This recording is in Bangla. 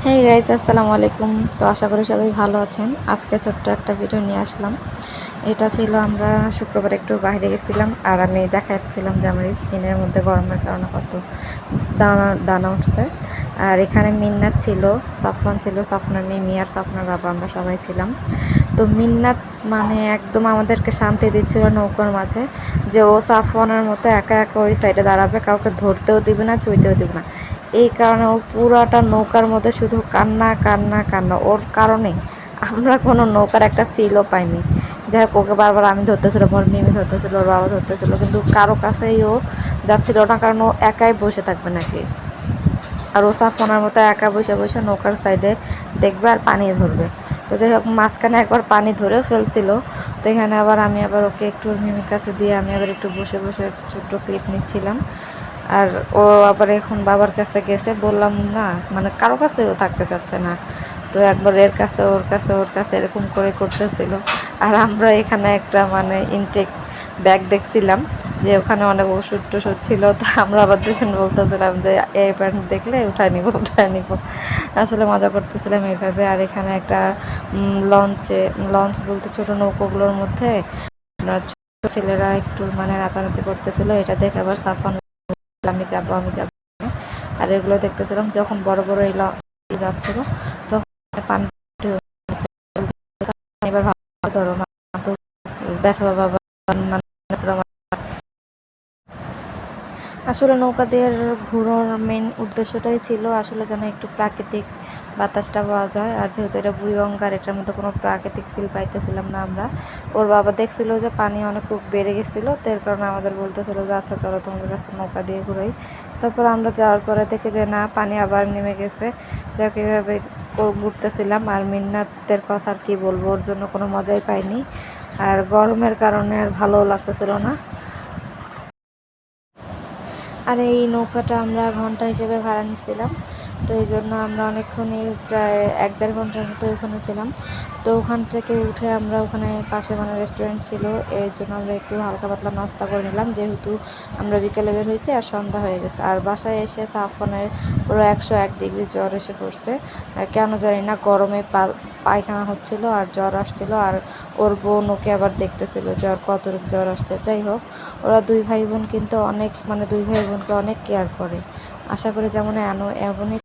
হেই গাইস, আসসালামু আলাইকুম। তো আশা করি সবাই ভালো আছেন। আজকে ছোট্ট একটা ভিডিও নিয়ে আসলাম। এটা ছিল আমরা শুক্রবার একটু বাইরে গেছিলাম, আর আমি দেখাচ্ছিলাম যে আমার স্কিনের মধ্যে গরমের কারণে কত দানা দানা উঠছে। আর এখানে মিন্নাত ছিল, সাফওয়ান ছিল, সাফনার মেয়ে মিয়ার, সাফনার বাবা, আমরা সবাই ছিলাম। তো মিন্নাত মানে একদম আমাদেরকে শান্তি দিচ্ছিল নৌকার মাঝে, যে ও সাফওয়ানের মতো একা একা ওই সাইডে দাঁড়াবে, কাউকে ধরতেও দিবে না, ছুঁইতেও দিবে না। এই কারণে ও পুরাটা নৌকার মধ্যে শুধু কান্না কান্না কান্না। ওর কারণে আমরা কোনো নৌকার একটা ফিলও পাইনি। যাই হোক, ওকে বারবার আমি ধরতেছিল, ওর মিমি ধরতেছিল, ওর বাবা ধরতেছিল, কিন্তু কারো কাছেই ও যাচ্ছিল না, কারণ ও একাই বসে থাকবে নাকি। আর ও সাফওয়ানের মতো একা বসে বসে নৌকার সাইডে দেখবে আর পানি ধরবে। তো যাই হোক, মাঝখানে একবার পানি ধরেও ফেলছিল। তো এখানে আমি আবার ওকে একটু মিমির কাছে দিয়ে আমি আবার একটু বসে বসে ছোট্ট ক্লিপ নিচ্ছিলাম। আর ও আবার এখন বাবার কাছে গেছে, বললাম না, মানে কারো কাছেও থাকতে চাচ্ছে না। তো একবার এর কাছে, ওর কাছে, ওর কাছে, এরকম করে করতেছিল। আর আমরা এখানে একটা মানে ইনটেক ব্যাগ দেখছিলাম, যে ওখানে অনেক ওষুধ টষুধ ছিল। তো আমরা আবার দুজন বলতেছিলাম যে এই প্যান্ট দেখলে উঠায় নিব, উঠায় নিব। আসলে মজা করতেছিলাম এইভাবে। আর এখানে একটা লঞ্চ বলতে ছোট নৌকোগুলোর মধ্যে ছোট ছেলেরা একটু মানে নাচানাচি করতেছিল। এটা দেখে আবার সাফান, আমি যাবো, আমি যাবো। আর এগুলো দেখতেছিলাম। যখন বড় বড় এই যাচ্ছিল, তখন পানি এবার ভালো ধরো না, তো ব্যথা বাবা মানে আসলে নৌকা দিয়ে ঘোরার মেন উদ্দেশ্যটাই ছিল আসলে যেন একটু প্রাকৃতিক বাতাসটা পাওয়া যায়। আর যেহেতু এটা বুড়িগঙ্গার, এটার মধ্যে কোনো প্রাকৃতিক ফিল পাইতেছিলাম না আমরা। ওর বাবা দেখছিল যে পানি অনেক খুব বেড়ে গেছিলো, তো এর কারণে আমাদের বলতেছিল যে আচ্ছা চলো তোমাদের কাছে নৌকা দিয়ে ঘুরাই। তারপর আমরা যাওয়ার পরে দেখি যে না, পানি আবার নেমে গেছে। যাকে এভাবে ঘুরতেছিলাম। আর মিন্নাতের কথা আর কি বলবো, ওর জন্য কোনো মজাই পাইনি। আর গরমের কারণে আর ভালোও লাগতেছিল না। আর এই নৌকাটা আমরা ঘন্টা হিসেবে ভাড়া নিচ্ছিলাম। তো এই জন্য আমরা অনেকক্ষণই, প্রায় 1-1.5 ঘন্টার মতো ওখানে ছিলাম। তো ওখান থেকে উঠে আমরা ওখানে পাশে মানে রেস্টুরেন্ট ছিল, এর জন্য আমরা একটু হালকা পাতলা নাস্তা করে নিলাম, যেহেতু আমরা বিকেলে বের হয়েছি আর সন্ধ্যা হয়ে গেছে। আর বাসায় এসে সাফনের পুরো 101 ডিগ্রি জ্বর এসে পড়ছে। কেন জানি না, গরমে পায়খানা হচ্ছিল আর জ্বর আসছিল। আর ওর বোন ওকে আবার দেখতেছিল যে ওর কতটুকু জ্বর আসছে। যাই হোক, ওরা দুই ভাই বোন কিন্তু অনেক, মানে দুই ভাই বোনকে অনেক কেয়ার করে। আশা করি যেমন এমনই